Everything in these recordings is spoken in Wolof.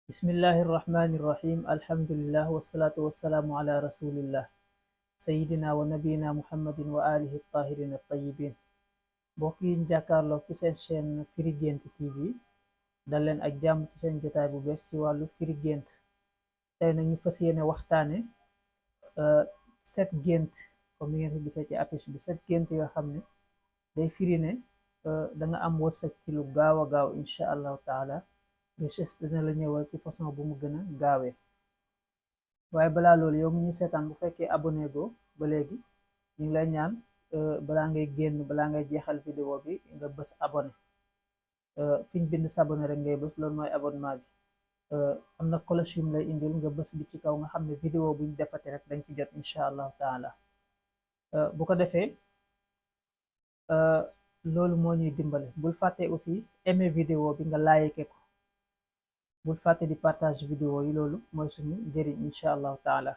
Bismillahi rahmani rahim. Alhamdulillah wassalatu wassalamu ala rasulillah sayidina wa nabiyina muhammadin wa alihi tahirin at-tayyibin. Mbokk yi ñu jàkkaarloo ci seen chaîne Firi Guent TV dal leen ak jàmm ci seen jotaay bu bees ci wàllu firi gént. Tey nag ñu fas yéene waxtaane set gént, comme ni ngeen ko gisee ci affiche bi, set gént yoo xam ne day firi ne da nga am wërsëg ci lu gaaw a gaaw incha allahu taala. richesse dina la ñëwal ci façon bu mu gën a gaawee. waaye balaa loolu, yow mi ñu seetaan, bu fekkee abonné go ba léegi, ñu ngi lay ñaan balaa ngay génn, balaa ngay jeexal vidéo bi, nga bës abonné. fi ñu bind s'abonné rek ngay bës, loolu mooy abonnement bi. am na cloche yu mu lay indil, nga bës bi ci kaw, nga xam ne vidéo bu ñu defati rek dañ ci jot incha allahu taala. bu ko defee loolu moo ñuy dimbale. Bul fàtte aussi aimer vidéo bi, nga like ko. bul fàtte di partage vidéo yi, loolu mooy suñu njëriñ incha allahu taala.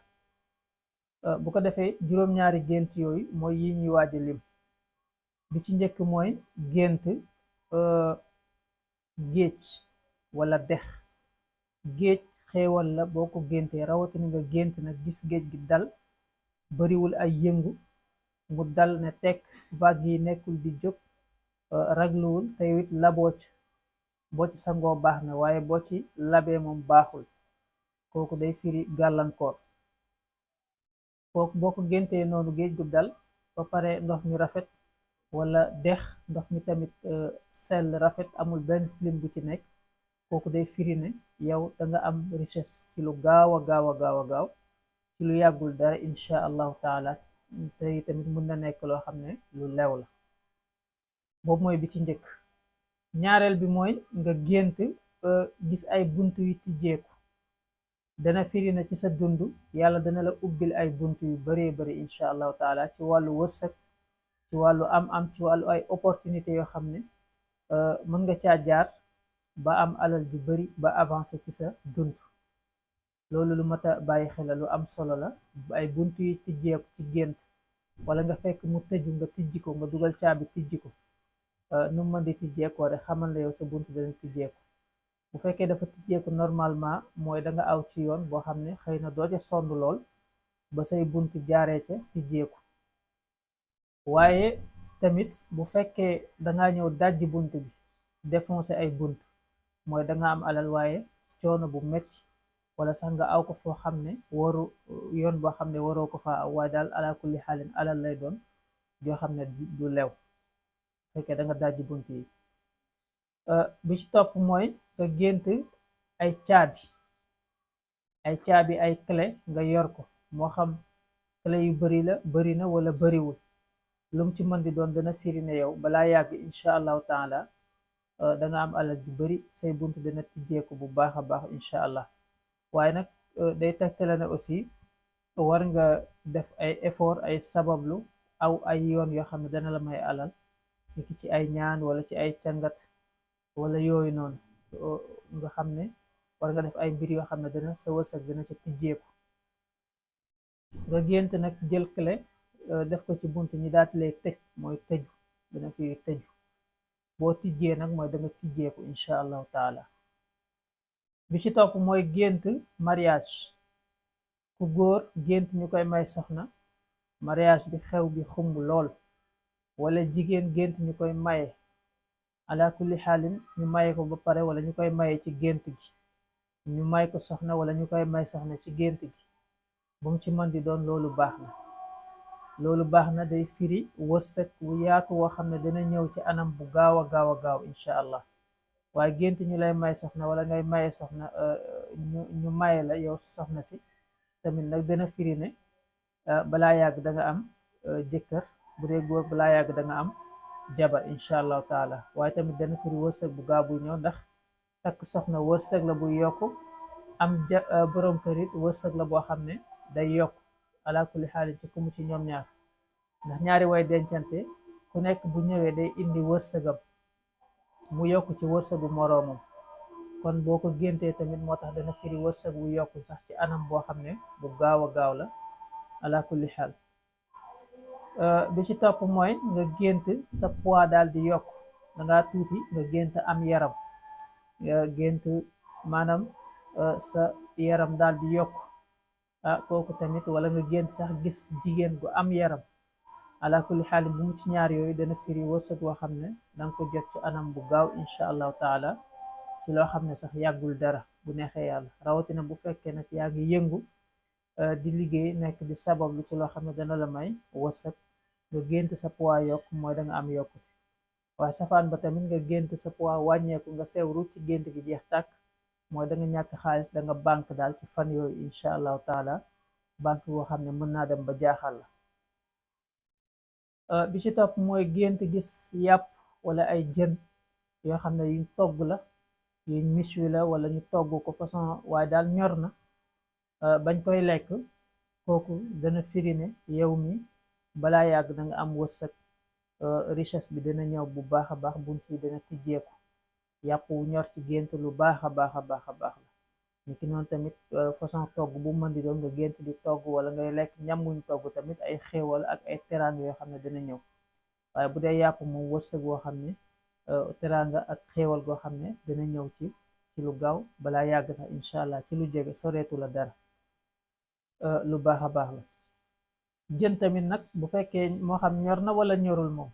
bu ko defee juróom-ñaari gént yooyu mooy yi ñuy waaj a lim. bi ci njëkk mooy gént géej wala dex. géej xéewal la boo ko géntee, rawatina nga gént nag gis géej gi dal, bariwul ay yëngu, mu dal ne tekk, vague yi nekkul di jóg, ragluwul, te it laboo ci. boo ci sangoo baax na, waaye boo ci labee moom baaxul. kooku day firi gàllankoor. kooku boo ko géntee noonu, géej gu dal ba pare ndox mi rafet, wala dex ndox mi tamit sell rafet, amul benn film bu ci nekk, kooku day firi ne yow da nga am richesse ci lu gaaw a gaaw a gaaw a gaaw, ci lu yàggul dara incha allahu taala. te tamit mën na nekk loo xam ne lu lew la. boobu mooy bi ci njëkk. ñaareel bi mooy nga gént gis ay bunt yu tijjeeku. dana firi na ci sa dund yàlla dana la ubbil ay bunt yu baree bari incha allahu taala, ci wàllu wërsëg, ci wàllu am ci wàllu ay opportunité yoo xam ne mën nga caa jaar ba am alal ju bari, ba avancé ci sa dund. loolu lu mat a bàyyi xel la, lu am solo la. ay bunt yu tijjeeku ci gént, wala nga fekk mu tëju nga tijji ko, nga dugal caabi tijji ko. nu mën di tijjeekoo rek xamal na yow sa bunt dana tijjeeku. bu fekkee dafa tijjeeku normalement, mooy da nga aw ci yoon boo xam ne xëy na doo ca sonn lool ba say bunt jaaree ca tijjeeku. waaye tamit bu fekkee danga ñëw dajji bunt bi, défoncé ay bunt, mooy danga am alal waaye coono bu metti, wala sax nga aw ko foo xam ne waru, yoon boo xam ne waroo ko faa aw. waaye daal ala kulli xaalin alal lay doon joo xam ne du lew, fekkee da nga dajji bunt yi. bi ci topp mooy nga gént ay caabi, ay clé nga yor ko, moo xam clé yu bari na wala bariwul. lum ci mën di doon dana firi ne yow balaa yàgg incha allahu taala da nga am alal ju bari, say bunt dana tijjeeku bu baax a baax incha allah. waaye nag day tegtale ne aussi war nga def ay effort, ay sabablu, aw ay yoon yoo xam ne dana la may alal, niki ci ay ñaan wala ci ay càngat wala yooyu noonu. nga xam ne war nga def ay mbir yoo xam ne dana sa wërsëg dana ca tijjeeku. nga gént nag jël clé def ko ci bunt ñi daati lay tëj, mooy tëju, dana fi tëju. boo tijjee nag mooy danga tijjeeku incha allahu taala. bi ci topp mooy gént mariage. ku góor gént ñu koy may soxna, mariage bi xew bi xumb lool. wala jigéen gént ñu koy maye, ala kulli xaalin ñu maye ko ba pare, wala ñu koy maye ci gént gi, ñu may ko soxna wala ñu koy may soxna ci gént gi. bu mu ci mën di doon, loolu baax na. loolu baax na, day firi wërsëg wu yaatu woo xam ne dana ñëw ci anam bu gaaw a gaaw a gaaw incha allah. waaye gént ñu lay may soxna wala ngay maye soxna, ñu maye la yow soxna si, tamit nag dana firi ne balaa yàgg da nga am jëkkër. bu dee góor balaa yàgg da nga am jabar incha allahu taala. waaye tamit dana firi wërsëg bu gaaw buy ñëw, ndax takk soxna wërsëg la buy yokk, am borom kër it wërsëg la boo xam ne day yokk ala kulli xaalin ci kumu ci ñoom ñaar. ndax ñaari way dencante ku nekk bu ñëwee day indi wërsëgam, mu yokk ci wërsëgu moroomam. kon boo ko géntee tamit moo tax dana firi wërsëg bu yokk sax ci anam boo xam ne bu gaaw a gaaw la ala kulli xaal. bi ci topp mooy nga gént sa poids daal di yokk, danga tuuti nga gént am yaram, nga gént maanaam sa yaram daal di yokk kooku tamit, wala nga gént sax gis jigéen gu am yaram, ala kulli xaal bu mu ci ñaar yooyu dana firi wërsëg woo xam ne danga ko jot ci anam bu gaaw incha allahu taala, ci loo xam ne sax yàggul dara bu neexee yàlla. Rawatina bu fekkee nag yaa ngi yëngu di liggéey, nekk di sabablu ci loo xam ne dana la may wërsëg. Nga gént sa poids yokk mooy da nga am yokkute, waaye safaan ba tamit nga gént sa poids wàññeeku, nga seewru ci gént gi jeex tàkk, mooy da nga ñàkk xaalis, da nga banque daal ci fan yooyu incha allahu taala, banque boo xam ne mën naa dem ba jaaxal la. bi ci topp mooy gént gis yàpp wala ay jën yoo xam ne yuñ togg la, yuñ miswi la, wala ñu togg ko façon waaye daal ñor na bañ koy lekk, kooku dana firi ne yow mi balaa yàgg da nga am wërsëg, richesse bi dana ñëw bu baax a baax, bunt yi dana tijjeeku. yàpp wu ñor ci gént lu baax a baax a baax a baax la. niki noonu tamit façon togg bu mën di doon nga gént di togg wala ngay lekk ñam wuñ togg tamit, ay xéewal ak ay teraanga yoo xam ne dana ñëw. waaye bu dee yàpp moom wërsëg woo xam ne teraanga ak xéewal goo xam ne dana ñëw ci lu gaaw balaa yàgg sax incha allah, ci lu jege soreetu la dara, lu baax a baax la. jën tamit nag bu fekkee moo xam ñor na wala ñorul, moom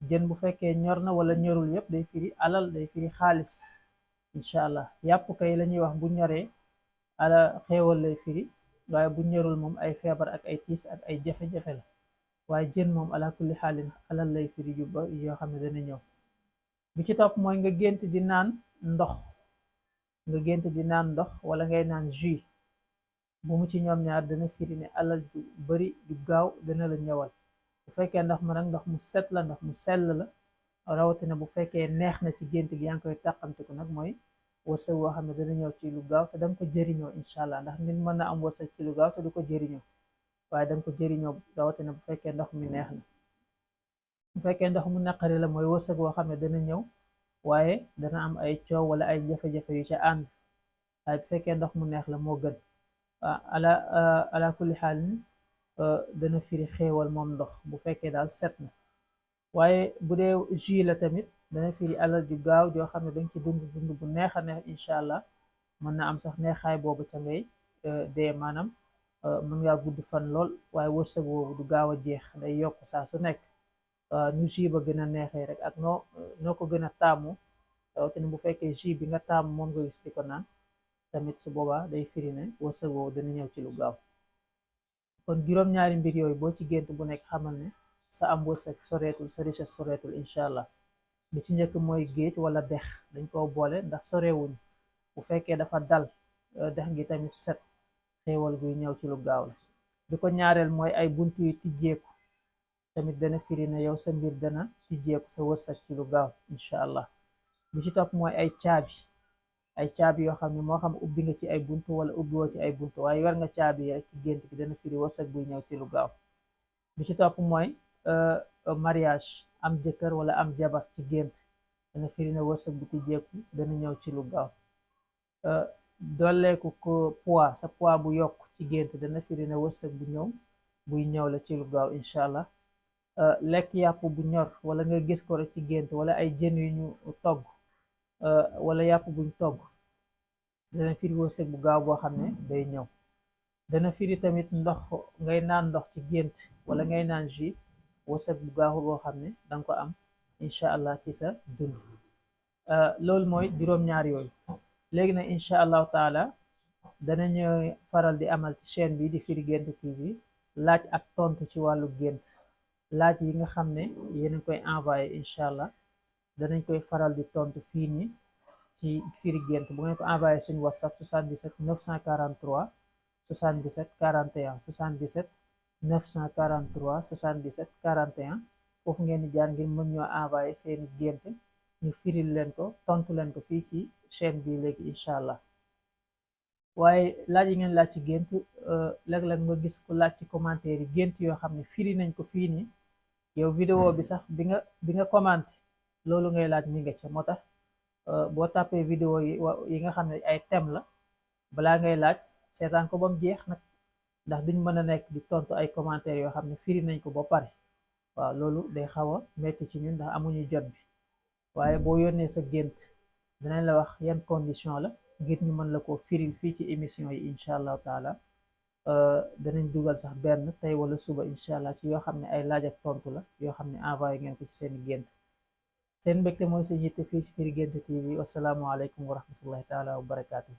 jën bu fekkee ñor na wala ñorul yépp day firi alal, day firi xaalis incha allah. yàpp kay la ñuy wax bu ñoree ala xéewal lay firi, waaye bu ñorul moom ay feebar ak ay tiis ak ay jafe-jafe la. waaye jën moom ala kulli xaalin alal lay firi yu ba yoo xam ne dana ñëw. bi ci topp mooy nga gént di naan ndox, nga gént di naan ndox wala ngay naan jus, bu mu ci ñoom ñaar dana firi ne alal ju bari ju gaaw dana la ñëwal. bu fekkee ndox ma nag ndox mu set la, ndox mu sell la, rawatina bu fekkee neex na ci gént gi yaa ngi koy tàqamtiku, nag mooy wërsëg woo xam ne dana ñëw ci lu gaaw te danga ko jëriñoo incha allah. ndax nit mën na am wërsëg ci lu gaaw te du ko jëriñoo, waaye danga ko jëriñoo, rawatina bu fekkee ndox mi neex na. bu fekkee ndox mu naqari la, mooy wërsëg woo xam ne dana ñëw waaye dana am ay coow wala ay jafe-jafe yu ca ànd. waaye bu fekkee ndox mu neex la moo gën. ala kulli xaal dana firi xéewal moom ndox bu fekkee daal set na. waaye bu dee jus la tamit dana firi alal ju gaaw joo xam ne dañ ci dund dund bu neex a neex incha allah. mën na am sax neexaay boobu ca ngay dee, maanaam mën ngaa gudd fan lool, waaye wërsëg boobu du gaaw a jeex, day yokk saa su nekk. nu jus ba gën a neexee rek ak noo ko gën a taamu, rawatina bu fekkee jus bi nga taamu moom nga gis di ko naan tamit, su boobaa day firi ne wërsëg boobu dana ñëw ci lu gaaw. kon juróom-ñaari mbir yooyu boo ci gént bu nekk xamal ne sa am wërsëg soreetul, sa richesse soreetul incha allah. bi ci njëkk mooy géej wala dex, dañ koo boole ndax sorewuñ. bu fekkee dafa dal dex gi tamit set, xéewal guy ñëw ci lu gaaw la. bi ko ñaareel mooy ay buntu yu tijjeeku, tamit dana firi ne yow sa mbir dana tijjeeku, sa wërsëg ci lu gaaw incha allah. bi ci topp mooy ay caabi yoo xam ne moo xam ubbi nga ci ay buntu wala ubbiwoo ci ay buntu, waaye yor nga caabi rek ci gént gi, dana firi wërsëg buy ñëw ci lu gaaw. bi ci topp mooy mariage, am jëkkër wala am jabar ci gént, dana firi ne wërsëg bu tijjeeku dana ñëw ci lu gaaw. dolleeku ko poids, sa poids bu yokk ci gént, dana firi ne wërsëg buy ñëw la ci lu gaaw incha allah. lekk yàpp bu ñor wala nga gis ko rek ci gént, wala ay jën yu ñu togg wala yàpp buñ togg, dana firi wërsëg bu gaaw boo xam ne day ñëw. dana firi tamit ndox, ngay naan ndox ci gént wala ngay naan jus, wërsëg bu gaaw boo xam ne danga ko am incha allah ci sa dund. loolu mooy juróom-ñaar yooyu. léegi nag incha allahu taala danañu faral di amal ci chaîne bi di Firi Guent TV laaj ak tontu ci wàllu gént. laaj yi nga xam ne yéen a koy envoyé incha allah danañ koy faral di tontu fii nii ci Firi Guent. bu ngeen ko envoyé suñu whatsapp 77 943 77 41 77 943 77 41, foofu ngeen di jaar ngir mën ñoo envoyé seeni gént, ñu firil leen ko, tontu leen ko fii ci chaîne bi léegi incha allah. waaye laaj yi ngeen laaj ci gént, léeg-léeg nga gis ko laaj ci commentaire yi gént yoo xam ne firi nañ ko fii nii, yow vidéo bi sax bi nga commenté loolu ngay laaj mi nga ca. moo tax boo tàppee vidéo yi nga xam ne ay thème la, balaa ngay laaj seetaan ko ba mu jeex nag, ndax duñ mën a nekk di tontu ay commentaires yoo xam ne firi nañ ko ba pare. waaw loolu day xaw a metti ci ñun ndax amuñu jot bi. waaye boo yónnee sa gént dinañ la wax yan condition la, ngir ñu mën la ko firil fii ci émission yi incha allahu taala. danañ dugal sax benn tey wala suba incha allah ci yoo xam ne ay laaj ak tontu la yoo xam ne envoyé ngeen ko ci seen gént. seen mbégte mooy seen yitte fii ci Firi Guent TV. wasalaamualeykum wa rahmatullahi taala wa barakaatu.